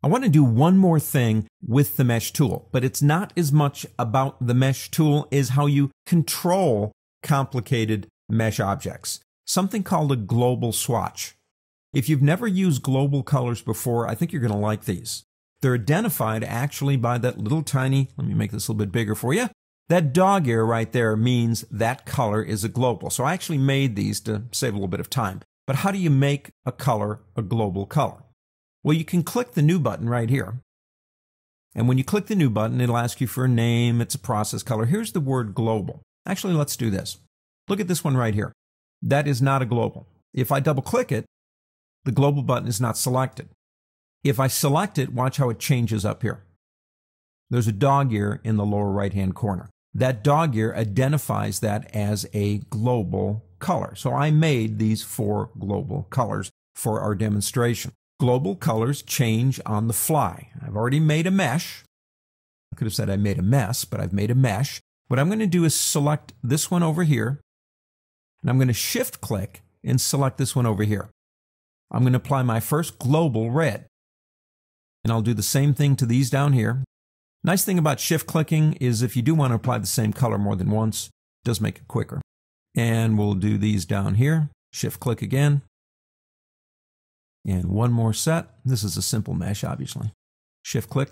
I want to do one more thing with the mesh tool, but it's not as much about the mesh tool as how you control complicated mesh objects. Something called a global swatch. If you've never used global colors before, I think you're going to like these. They're identified actually by that little tiny, let me make this a little bit bigger for you. That dog ear right there means that color is a global. So I actually made these to save a little bit of time. But how do you make a color a global color? Well, you can click the New button right here. And when you click the New button, it'll ask you for a name. It's a process color. Here's the word global. Actually, let's do this. Look at this one right here. That is not a global. If I double click it, the global button is not selected. If I select it, watch how it changes up here. There's a dog ear in the lower right-hand corner. That dog ear identifies that as a global color. So I made these 4 global colors for our demonstration. Global colors change on the fly. I've already made a mesh. I could have said I made a mess, but I've made a mesh. What I'm going to do is select this one over here, and I'm going to shift-click and select this one over here. I'm going to apply my first global red. And I'll do the same thing to these down here. Nice thing about shift-clicking is if you do want to apply the same color more than once, it does make it quicker. And we'll do these down here. Shift-click again. And one more set. This is a simple mesh, obviously. Shift-click.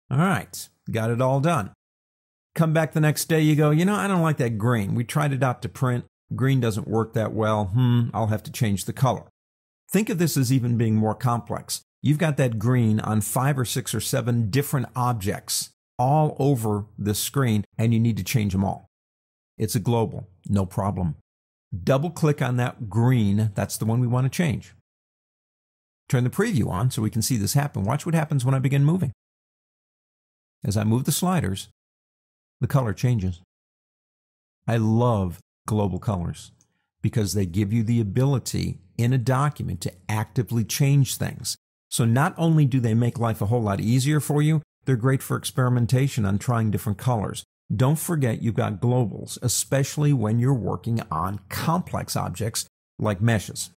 All right, got it all done. Come back the next day, you go, you know, I don't like that green. We tried it out to print. Green doesn't work that well. I'll have to change the color. Think of this as even being more complex. You've got that green on 5 or 6 or 7 different objects all over the screen, and you need to change them all. It's a global, no problem. Double-click on that green. That's the one we want to change. Turn the preview on so we can see this happen. Watch what happens when I begin moving. As I move the sliders, the color changes. I love global colors because they give you the ability in a document to actively change things. So not only do they make life a whole lot easier for you, they're great for experimentation on trying different colors. Don't forget you've got globals, especially when you're working on complex objects like meshes.